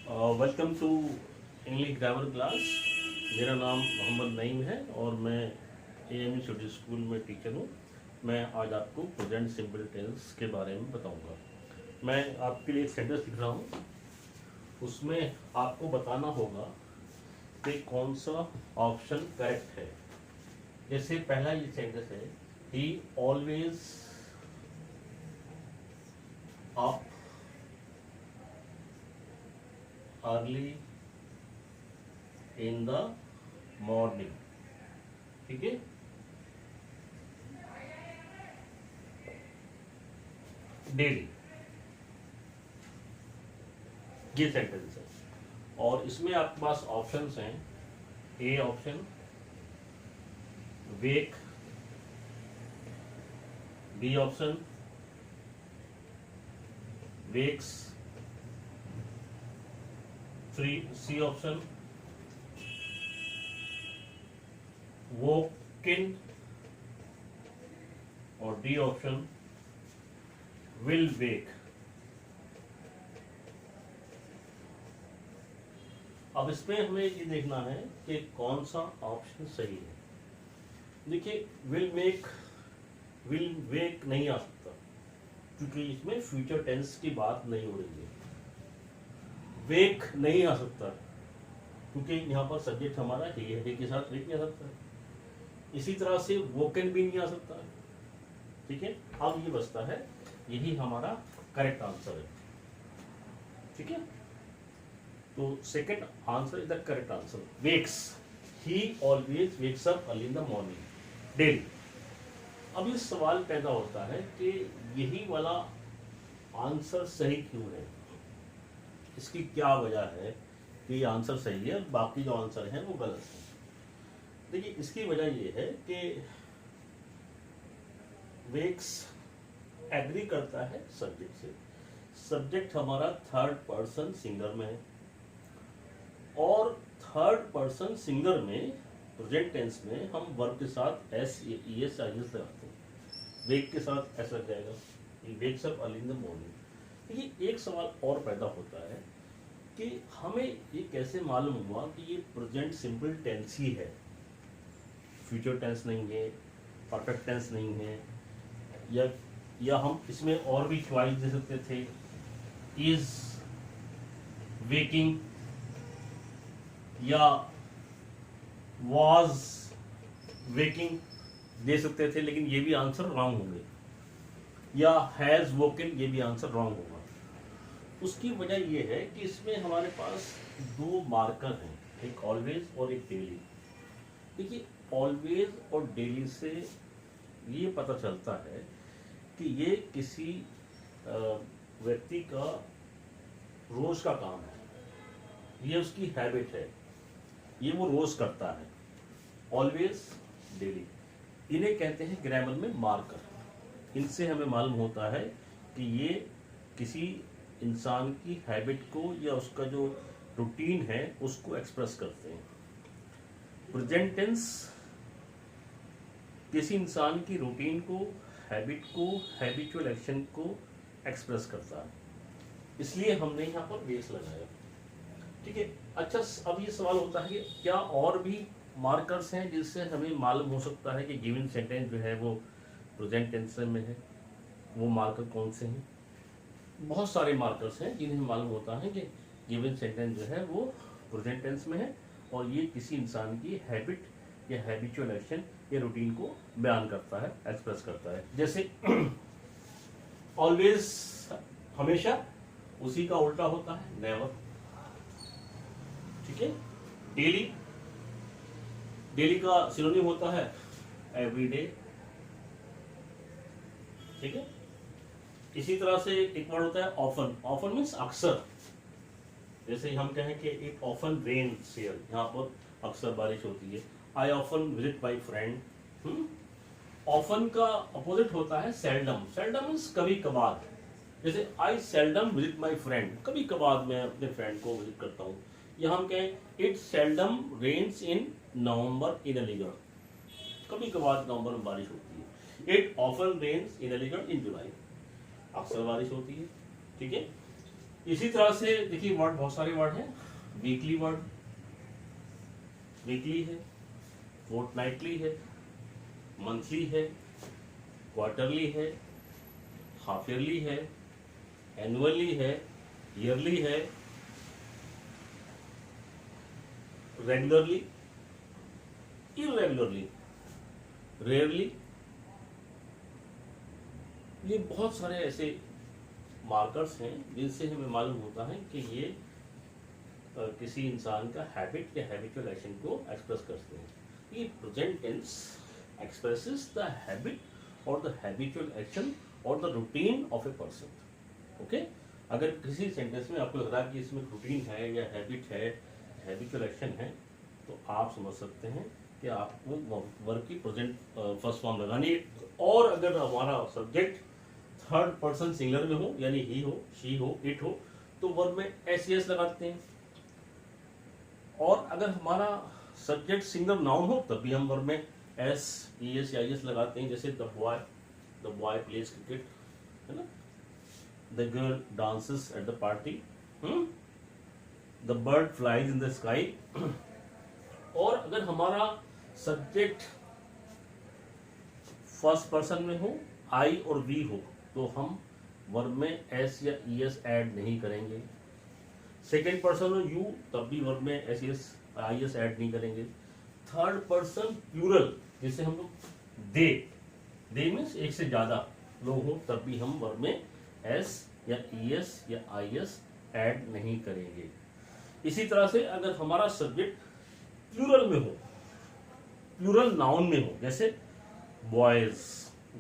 Welcome to English grammar class. मेरा नाम मोहम्मद नईम है और मैं एएमयू सिटी स्कूल में टीचर हूँ। मैं आज आपको प्रेजेंट सिंपल टेंस के बारे में बताऊंगा। मैं आपके लिए एक सेंटेंस लिख रहा हूँ, उसमें आपको बताना होगा कि कौन सा ऑप्शन करेक्ट है। जैसे पहला ये सेंटेंस है, ही always up early in the morning. ठीक है, डेली, ये सेंटेंस है। और इसमें आपके पास ऑप्शंस हैं। A option wake, B option wakes, C option woken और डी ऑप्शन विल वेक। अब इसमें हमें ये देखना है कि कौन सा ऑप्शन सही है। देखिए, विल वेक नहीं आ सकता क्योंकि इसमें फ्यूचर टेंस की बात नहीं हो रही है। वेक नहीं आ सकता क्योंकि यहाँ पर सब्जेक्ट हमारा है के साथ वेक नहीं आ सकता। इसी तरह से वोकन भी नहीं आ सकता। ठीक है, अब ये बचता है, यही हमारा करेक्ट आंसर है। ठीक है, तो second answer is the correct answer. Wakes, he always wakes up early in the morning, daily. अब ये सवाल पैदा होता है कि यही वाला आंसर सही क्यों है, इसकी क्या वजह है कि ये आंसर सही है, बाकी जो आंसर है वो गलत है। देखिए, इसकी वजह ये है कि वेक्स एग्री करता है सब्जेक्ट से। सब्जेक्ट हमारा थर्ड पर्सन सिंगुलर में है और थर्ड पर्सन सिंगुलर में प्रेजेंट टेंस में हम वर्ब के साथ S E S I S लगाते हैं। वेक के साथ ऐसा लग जाएगा, he wakes up early in the morning. देखिए, एक सवाल और पैदा होता है कि हमें ये कैसे मालूम हुआ कि ये प्रेजेंट सिंपल टेंस ही है, फ्यूचर टेंस नहीं है, परफेक्ट टेंस नहीं है। या हम इसमें और भी चॉइस दे सकते थे, इज वेकिंग या वाज वेकिंग दे सकते थे, लेकिन ये भी आंसर रॉन्ग होंगे। या हैज वोकन, ये भी आंसर रॉन्ग होगा। उसकी वजह ये है कि इसमें हमारे पास दो मार्कर हैं, एक ऑलवेज और एक डेली। देखिए, ऑलवेज और डेली से ये पता चलता है कि ये किसी व्यक्ति का रोज का काम है, ये उसकी हैबिट है, ये वो रोज करता है। ऑलवेज, डेली, इन्हें कहते हैं ग्रामर में मार्कर। इनसे हमें मालूम होता है कि ये किसी इंसान की हैबिट को या उसका जो रूटीन है उसको एक्सप्रेस करते हैं। प्रेजेंट टेंस किसी इंसान की रूटीन को, हैबिट को, हैबिचुअल एक्शन को एक्सप्रेस करता है, इसलिए हमने यहाँ पर बेस लगाया। ठीक है, अच्छा, अब ये सवाल होता है कि क्या और भी मार्कर्स हैं जिससे हमें मालूम हो सकता है कि गिवन सेंटेंस जो है वो प्रेजेंट टेंस में है? वो मार्कर कौन से हैं? बहुत सारे मार्कर्स हैं जिन्हें मालूम होता है कि गिवन सेंटेंस जो है वो प्रेजेंट टेंस में है और ये किसी इंसान की हैबिट या हैबिचुअल एक्शन या रूटीन को बयान करता है, एक्सप्रेस करता है। जैसे ऑलवेज हमेशा, उसी का उल्टा होता है नेवर। ठीक है, डेली, डेली का सिनोनिम होता है एवरीडे। ठीक है, इसी तरह से एक वर्ड होता है ऑफन। ऑफन मीन्स अक्सर। जैसे हम कहें कि इट ऑफन रेन्स हियर, यहाँ पर अक्सर बारिश होती है। I often visit my friend. Often का अपोजिट होता है सेल्डम। सेल्डम मीन्स कभी कभार। जैसे आई सेल्डम विजिट माय फ्रेंड, कभी कभार मैं अपने फ्रेंड को विजिट करता हूँ। यहाँ हम कहें it seldom rains in November in Aligarh, कभी कभार नवंबर में बारिश होती है। It often rains in Aligarh in July, अक्सर बारिश होती है। ठीक है, इसी तरह से देखिए वर्ड, बहुत सारे वर्ड हैं। वीकली वर्ड, वीकली है, फोर्टनाइटली है, मंथली है, क्वार्टरली है, हाफ ईयरली है, एनुअली है, ईयरली है, रेगुलरली, इरेगुलरली, रेयरली। ये बहुत सारे ऐसे मार्कर्स हैं जिनसे हमें मालूम होता है कि ये किसी इंसान का हैबिट या हैबिचुअल एक्शन को एक्सप्रेस करते हैं। ये present tense expresses the habit और द हैबिचुअल एक्शन और the routine of a person. Okay, अगर किसी सेंटेंस में आपको लग रहा है कि इसमें रूटीन है या हैबिट है, हैबिचुअल एक्शन है, तो आप समझ सकते हैं कि आपको वर्ब की प्रेजेंट फर्स्ट फॉर्म लगानी है। और अगर हमारा सब्जेक्ट थर्ड पर्सन सिंगुलर में हो, यानी ही हो, शी हो, इट हो, तो वर्ब में एस एस लगाते हैं। और अगर हमारा सब्जेक्ट सिंगुलर नाउन हो तब भी हम वर्ब में एस, ई एस या आई एस लगाते हैं। जैसे द बॉय प्लेज क्रिकेट, है ना, the girl dances at the party, the bird flies in the sky. और अगर हमारा सब्जेक्ट फर्स्ट पर्सन में हो, आई और वी हो, तो हम वर्ब में एस या ई एस ऐड नहीं करेंगे। सेकेंड पर्सन हो यू, तब भी वर्ब में S S I S add नहीं करेंगे। थर्ड पर्सन प्लूरल, जैसे हम लोग दे मीन्स एक से ज्यादा लोग हो, तब भी हम वर्ब में एस या ई एस या आई एस ऐड नहीं करेंगे। इसी तरह से अगर हमारा सब्जेक्ट प्लूरल में हो, प्लूरल नाउन में हो, जैसे boys,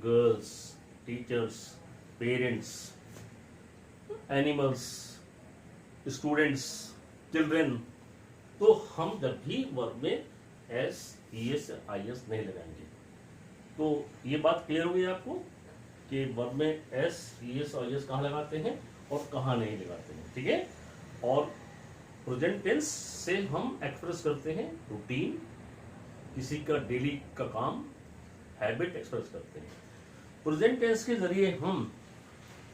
girls, teachers, parents, animals, students, children, तो हम जब भी वर्ब में S, E S, I S नहीं लगाएंगे। तो ये बात क्लियर हो गई आपको कि वर्ब में S, E S, I S कहाँ लगाते हैं और कहाँ नहीं लगाते हैं, ठीक है। और प्रेजेंट टेंस से हम एक्सप्रेस करते हैं रूटीन, किसी का डेली का काम, हैबिट एक्सप्रेस करते हैं। प्रेजेंट टेंस के जरिए हम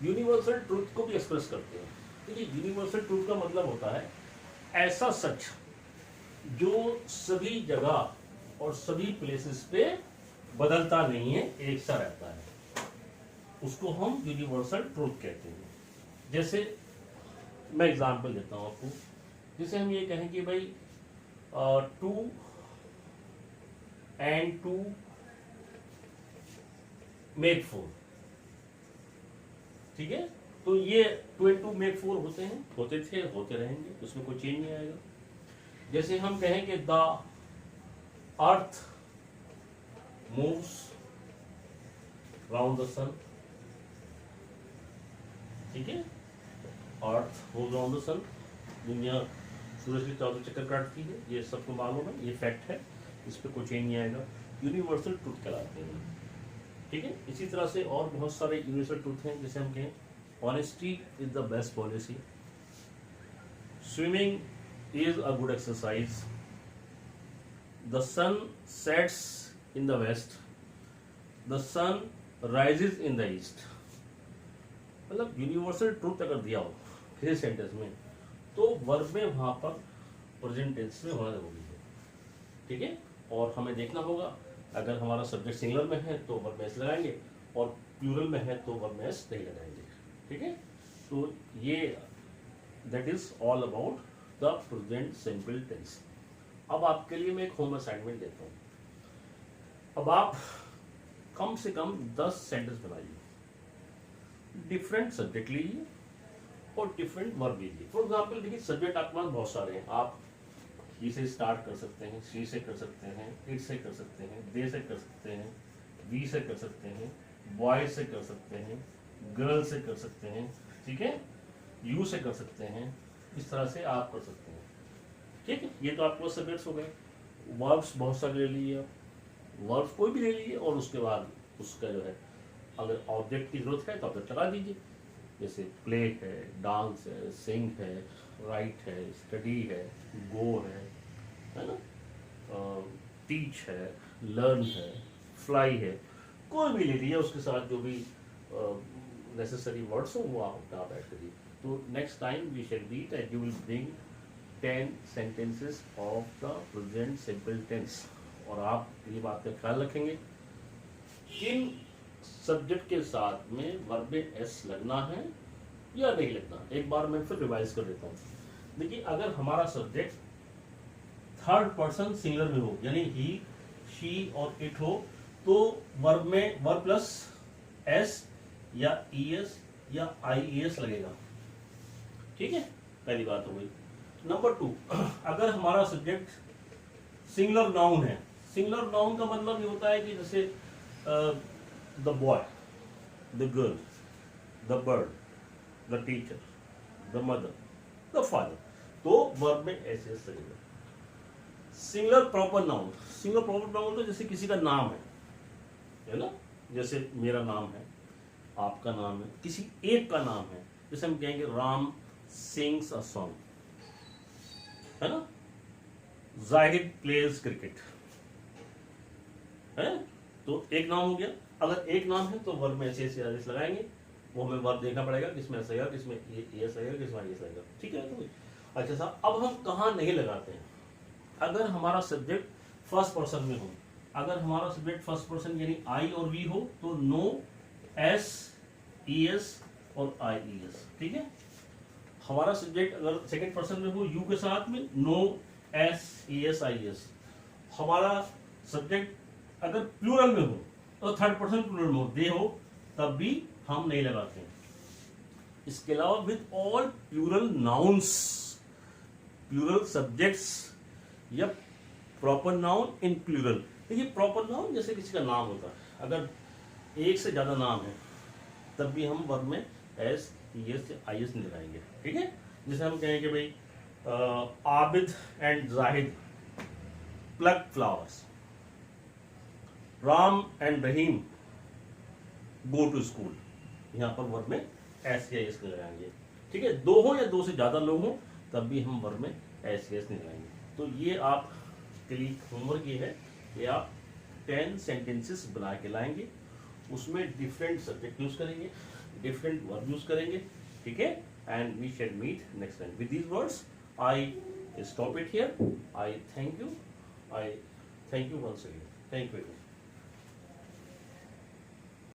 यूनिवर्सल ट्रूथ को भी एक्सप्रेस करते हैं। देखिए, यूनिवर्सल ट्रूथ का मतलब होता है ऐसा सच जो सभी जगह और सभी प्लेसेस पे बदलता नहीं है, एक सा रहता है, उसको हम यूनिवर्सल ट्रूथ कहते हैं। जैसे मैं एग्जांपल देता हूं आपको, जैसे हम ये कहें कि भाई 2 and 2 make 4, ठीक है। तो ये 2 and 2 make 4 होते हैं, होते थे, होते रहेंगे, उसमें कोई चेंज नहीं आएगा। जैसे हम कहें कि the earth moves round the sun, ठीक है, earth moves round the sun, दुनिया सूरज के चारों चक्कर काटती है, ये सबको मालूम है, ये फैक्ट है, इस पर कोई चेंज नहीं आएगा। यूनिवर्सल ट्रूथ कहलाते हैं, ठीक है। इसी तरह से और बहुत सारे यूनिवर्सल ट्रूथ हैं, जैसे हम कहें honesty is the best policy, swimming is a good exercise, the sun sets in the west, the sun rises in the east. मतलब यूनिवर्सल ट्रूथ अगर दिया हो किसी सेंटेंस में, तो वर्ब में वहां पर प्रेजेंट टेंस में होना जरूरी है, ठीक है। और हमें देखना होगा, अगर हमारा सब्जेक्ट सिंगुलर में है तो वर्ब में एस लगाएंगे, और प्लूरल में है तो वर्ब में एस नहीं लगाएंगे, ठीक है। तो ये that is all about the present simple tense. अब आपके लिए मैं एक होम असाइनमेंट देता हूँ। अब आप कम से कम 10 सेंटेंस बनाइए, डिफरेंट सब्जेक्ट लीजिए और डिफरेंट वर्ब लीजिए। फॉर एग्जाम्पल देखिए, सब्जेक्ट आपके पास बहुत सारे हैं, आप ही से स्टार्ट कर सकते हैं, शी से कर सकते हैं, इट से कर सकते हैं, दे से कर सकते हैं, वी से कर सकते हैं, बॉय से कर सकते हैं, गर्ल से कर सकते हैं, ठीक है, यू से कर सकते हैं, इस तरह से आप कर सकते हैं, ठीक है। ये तो आपको सब्जेक्ट्स हो गए। वर्ब्स बहुत सारे ले लीजिए आप, वर्ब्स कोई भी ले लीजिए, और उसके बाद उसका जो है अगर ऑब्जेक्ट की जरूरत है तो ऑब्जेक्ट लगा दीजिए। जैसे प्ले है, डांस है, सिंग है, राइट है, स्टडी है, गो है ना, टीच है, लर्न है, फ्लाई है, कोई भी ले लीजिए, उसके साथ जो भी नेसेसरी वर्ड्स हो वो आप ऐड करिए। तो next time we shall meet and you will bring 10 sentences of the present simple tense। और आप ये बात का ख्याल रखेंगे किन सब्जेक्ट के साथ में वर्ब में एस लगना है या नहीं लगना। एक बार मैं फिर रिवाइज कर देता हूँ। देखिए, अगर हमारा सब्जेक्ट थर्ड पर्सन सिंगुलर में हो, यानी ही, शी और इट हो, तो वर्ब में वर्ब प्लस एस या ईएस या आईईएस लगेगा। ठीक है, पहली बात हो गई। नंबर 2, अगर हमारा सब्जेक्ट सिंगुलर नाउन है, सिंगुलर नाउन का मतलब ये होता है कि जैसे the boy, the girl, the bird, the teacher, the mother, the father, तो वर्ब में ऐसे लगेगा। Singular proper noun, singular proper noun तो जैसे किसी का नाम है ना, जैसे मेरा नाम है, आपका नाम है, किसी एक का नाम है, जैसे हम कहेंगे राम सिंग्स अ सॉन्ग, है ना, जाहिद प्लेज क्रिकेट, है, तो एक नाम हो गया। अगर एक नाम है तो वर्ब में ऐसे ऐसे आदेश लगाएंगे, वो हमें वर्ब देखना पड़ेगा किसमें ऐसा आएगा, किसमें ये आएगा, किसमें ये आएगा। ठीक है, तो अच्छा साहब, अब हम कहाँ नहीं लगाते हैं। अगर हमारा सब्जेक्ट फर्स्ट पर्सन में हो, अगर हमारा सब्जेक्ट फर्स्ट पर्सन यानी आई और वी हो, तो नो एस ई एस और आई ई एस। ठीक है, हमारा सब्जेक्ट अगर सेकंड पर्सन में हो यू के साथ में, no S E S I S. हमारा सब्जेक्ट अगर प्लूरल में हो तो थर्ड पर्सन प्लूरल में हो, दे हो, तब भी हम नहीं लगाते हैं। इसके अलावा with all plural nouns, plural subjects या प्रॉपर नाउन इन प्लूरल। देखिए, प्रॉपर नाउन जैसे किसी का नाम होता है, अगर एक से ज्यादा नाम है तब भी हम वर्ब में S E S I S नहीं लगाएंगे। ठीक है, जैसे हम कहेंगे भाई Abid and Zahid plug flowers, Ram and Rahim go to school, यहाँ पर वर्ब में एस या एस लगाएंगे। ठीक है, दो हो या दो से ज्यादा लोग हो तब भी हम वर्ब में एस या एस नहीं लगाएंगे। तो ये आप के लिए होमवर्क ये है कि आप 10 सेंटेंसेस बना के लाएंगे, उसमें डिफरेंट सब्जेक्ट यूज करेंगे, डिफरेंट वर्ब यूज करेंगे। ठीक है, and we shall meet next time. With these words I stop it here. I thank you once again. Thank you.